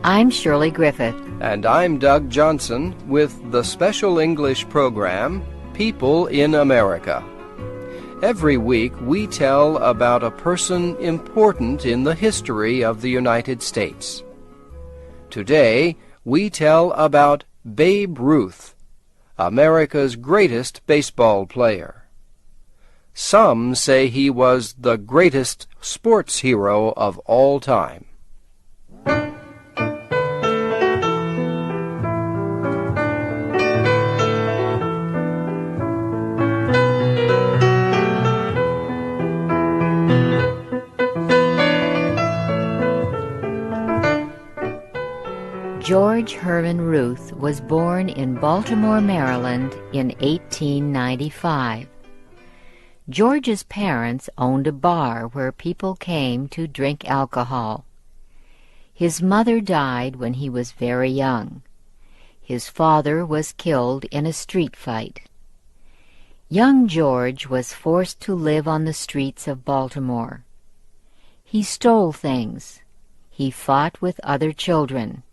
I'm Shirley Griffith. And I'm Doug Johnson with the special English program, People in America. Every week we tell about a person important in the history of the United States. Today we tell about Babe Ruth, America's greatest baseball player. Some say he was the greatest sports hero of all time. George Herman Ruth was born in Baltimore, Maryland in 1895. George's parents owned a bar where people came to drink alcohol. His mother died when he was very young. His father was killed in a street fight. Young George was forced to live on the streets of Baltimore. He stole things. He fought with other children.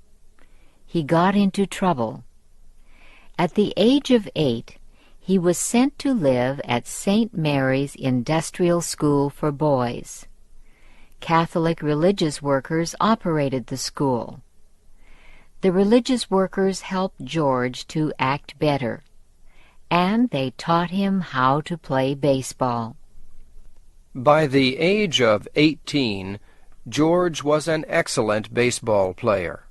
He got into trouble. At the age of 8, he was sent to live at St. Mary's Industrial School for Boys. Catholic religious workers operated the school. The religious workers helped George to act better, and they taught him how to play baseball. By the age of 18, George was an excellent baseball player.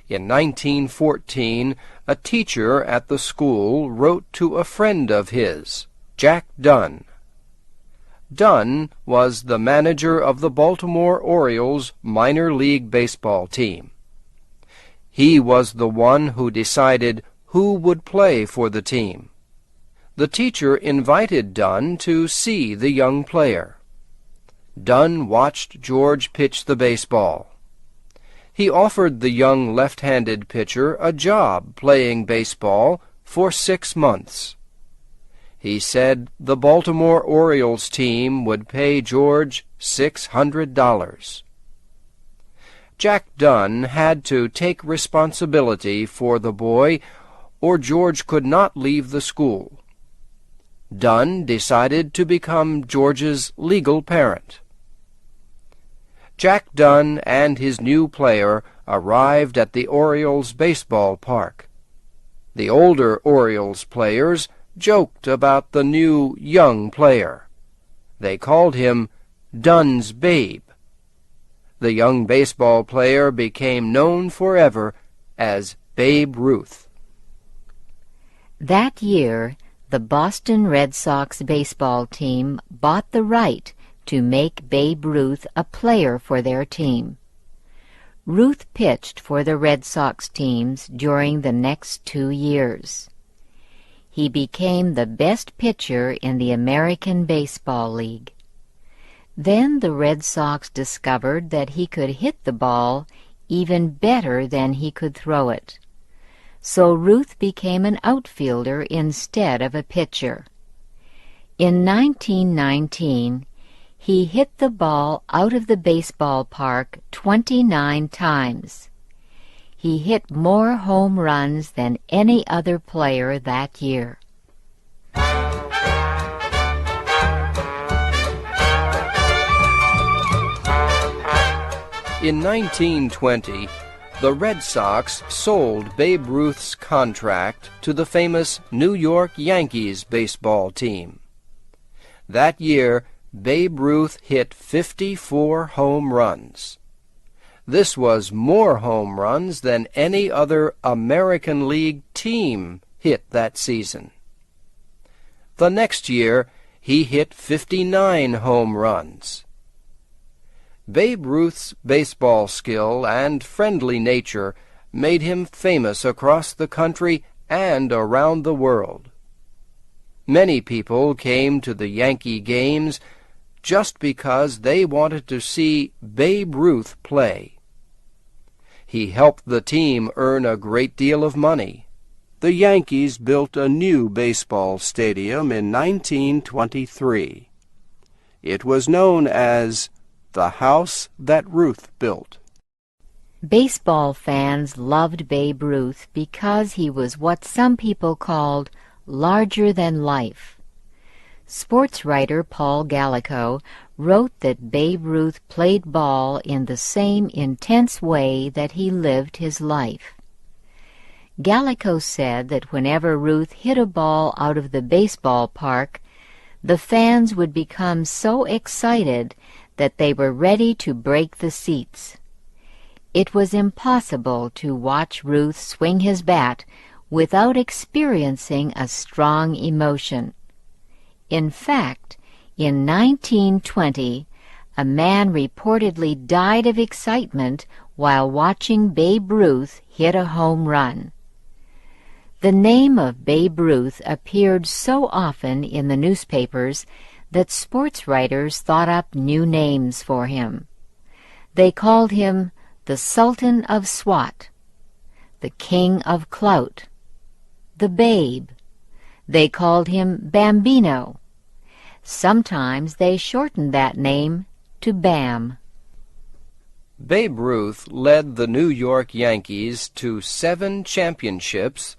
In 1914, a teacher at the school wrote to a friend of his, Jack Dunn. Dunn was the manager of the Baltimore Orioles minor league baseball team. He was the one who decided who would play for the team. The teacher invited Dunn to see the young player. Dunn watched George pitch the baseball. He offered the young left-handed pitcher a job playing baseball for 6 months. He said the Baltimore Orioles team would pay George $600. Jack Dunn had to take responsibility for the boy, or George could not leave the school. Dunn decided to become George's legal parent. Jack Dunn and his new player arrived at the Orioles baseball park. The older Orioles players joked about the new young player. They called him Dunn's Babe. The young baseball player became known forever as Babe Ruth. That year, the Boston Red Sox baseball team bought the right to make Babe Ruth a player for their team. Ruth pitched for the Red Sox teams during the next 2 years. He became the best pitcher in the American Baseball League. Then the Red Sox discovered that he could hit the ball even better than he could throw it. So Ruth became an outfielder instead of a pitcher. In 1919, he hit the ball out of the baseball park 29 times. He hit more home runs than any other player that year. In 1920, the Red Sox sold Babe Ruth's contract to the famous New York Yankees baseball team. That year, Babe Ruth hit 54 home runs. This was more home runs than any other American League team hit that season. The next year, he hit 59 home runs. Babe Ruth's baseball skill and friendly nature made him famous across the country and around the world. Many people came to the Yankee games just because they wanted to see Babe Ruth play. He helped the team earn a great deal of money. The Yankees built a new baseball stadium in 1923. It was known as the house that Ruth built. Baseball fans loved Babe Ruth because he was what some people called larger than life. Sports writer Paul Gallico wrote that Babe Ruth played ball in the same intense way that he lived his life. Gallico said that whenever Ruth hit a ball out of the baseball park, the fans would become so excited that they were ready to break the seats. It was impossible to watch Ruth swing his bat without experiencing a strong emotion. In fact, in 1920, a man reportedly died of excitement while watching Babe Ruth hit a home run. The name of Babe Ruth appeared so often in the newspapers that sports writers thought up new names for him. They called him the Sultan of Swat, the King of Clout, the Babe. They called him Bambino. Sometimes they shortened that name to Bam. Babe Ruth led the New York Yankees to 7 championships,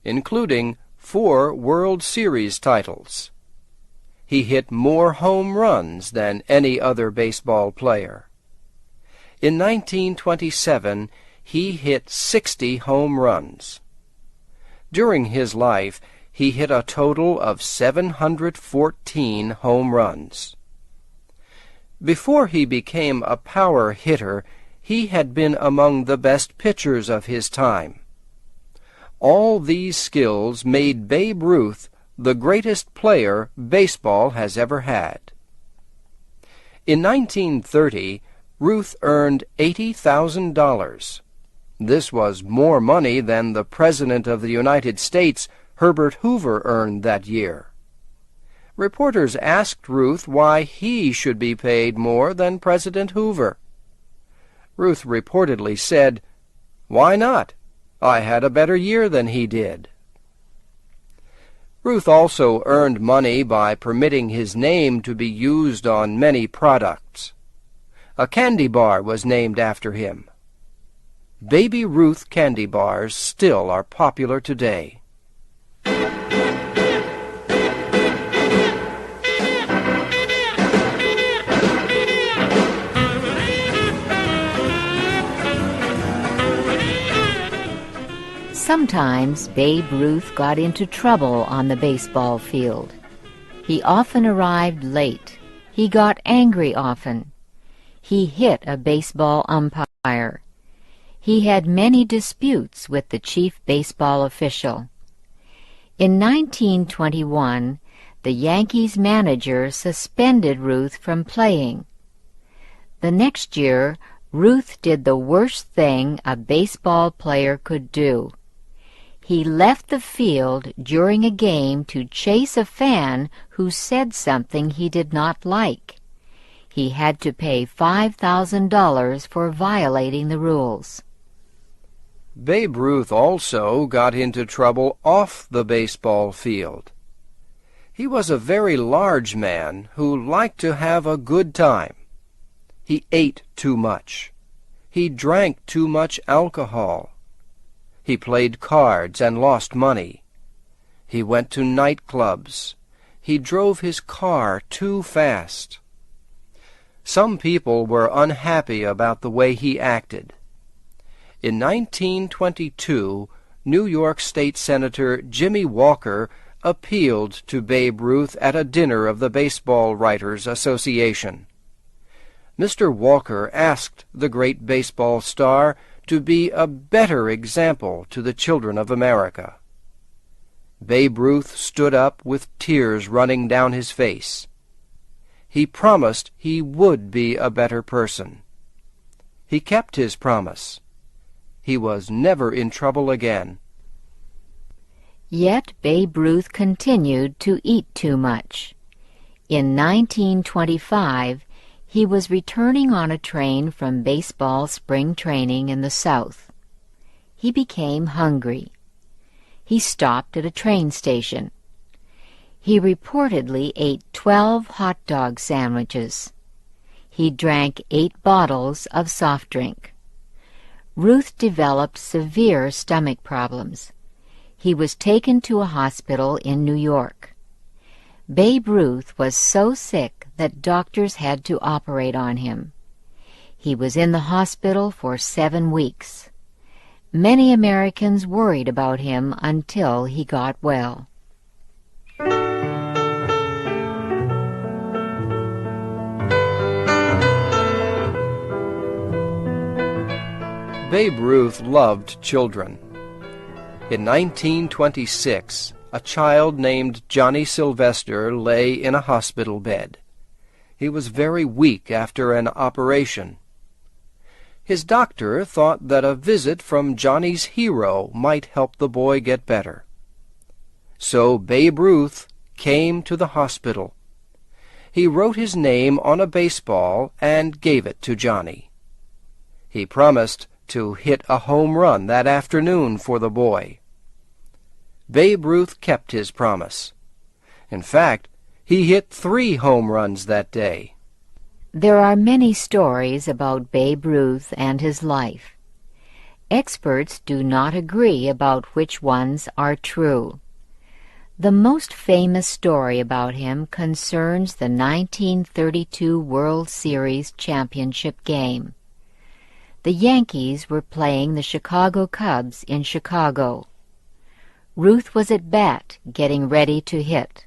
including 4 World Series titles. He hit more home runs than any other baseball player. In 1927, he hit 60 home runs. During his life, he hit a total of 714 home runs. Before he became a power hitter, he had been among the best pitchers of his time. All these skills made Babe Ruth the greatest player baseball has ever had. In 1930, Ruth earned $80,000. This was more money than the President of the United States, Herbert Hoover, earned that year. Reporters asked Ruth why he should be paid more than President Hoover. Ruth reportedly said, "Why not? I had a better year than he did." Ruth also earned money by permitting his name to be used on many products. A candy bar was named after him. Baby Ruth candy bars still are popular today. Sometimes Babe Ruth got into trouble on the baseball field. He often arrived late. He got angry often. He hit a baseball umpire. He had many disputes with the chief baseball official. In 1921, the Yankees manager suspended Ruth from playing. The next year, Ruth did the worst thing a baseball player could do. He left the field during a game to chase a fan who said something he did not like. He had to pay $5,000 for violating the rules. Babe Ruth also got into trouble off the baseball field. He was a very large man who liked to have a good time. He ate too much. He drank too much alcohol. He played cards and lost money. He went to nightclubs. He drove his car too fast. Some people were unhappy about the way he acted. In 1922, New York State Senator Jimmy Walker appealed to Babe Ruth at a dinner of the Baseball Writers Association. Mr. Walker asked the great baseball star to be a better example to the children of America. Babe Ruth stood up with tears running down his face. He promised he would be a better person. He kept his promise. He was never in trouble again. Yet Babe Ruth continued to eat too much. In 1925, he was returning on a train from baseball spring training in the South. He became hungry. He stopped at a train station. He reportedly ate 12 hot dog sandwiches. He drank 8 bottles of soft drink. Ruth developed severe stomach problems. He was taken to a hospital in New York. Babe Ruth was so sick that doctors had to operate on him. He was in the hospital for 7 weeks. Many Americans worried about him until he got well. Babe Ruth loved children. In 1926, a child named Johnny Sylvester lay in a hospital bed. He was very weak after an operation. His doctor thought that a visit from Johnny's hero might help the boy get better. So Babe Ruth came to the hospital. He wrote his name on a baseball and gave it to Johnny. He promised to hit a home run that afternoon for the boy. Babe Ruth kept his promise. In fact, he hit 3 home runs that day. There are many stories about Babe Ruth and his life. Experts do not agree about which ones are true. The most famous story about him concerns the 1932 World Series championship game. The Yankees were playing the Chicago Cubs in Chicago. Ruth was at bat, getting ready to hit.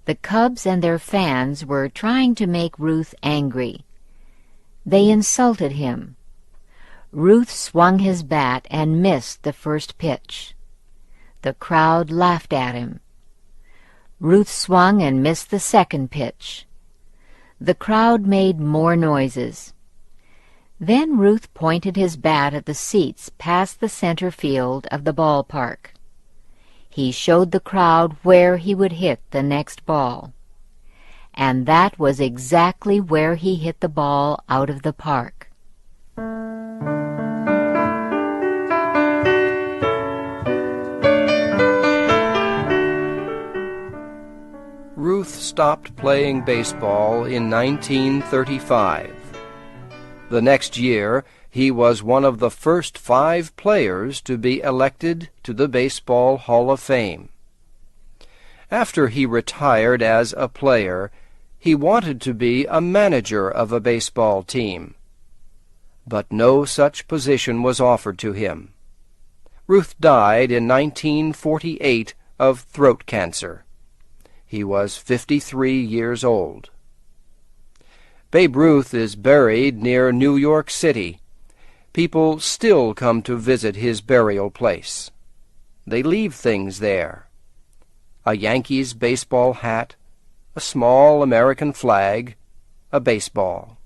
The Cubs and their fans were trying to make Ruth angry. They insulted him. Ruth swung his bat and missed the first pitch. The crowd laughed at him. Ruth swung and missed the second pitch. The crowd made more noises. Then Ruth pointed his bat at the seats past the center field of the ballpark. He showed the crowd where he would hit the next ball. And that was exactly where he hit the ball out of the park. Ruth stopped playing baseball in 1935. The next year, he was one of the first 5 players to be elected to the Baseball Hall of Fame. After he retired as a player, he wanted to be a manager of a baseball team. But no such position was offered to him. Ruth died in 1948 of throat cancer. He was 53 years old. Babe Ruth is buried near New York City. People still come to visit his burial place. They leave things there: a Yankees baseball hat, a small American flag, a baseball.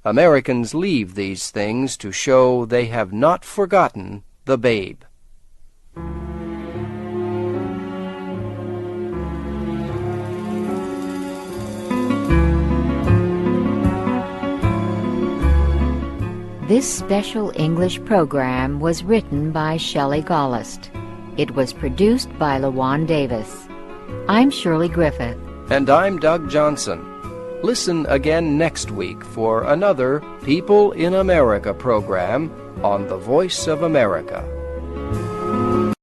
Americans leave these things to show they have not forgotten the Babe. This special English program was written by Shelley Gollust. It was produced by LaJuan Davis. I'm Shirley Griffith. And I'm Doug Johnson. Listen again next week for another People in America program on the Voice of America.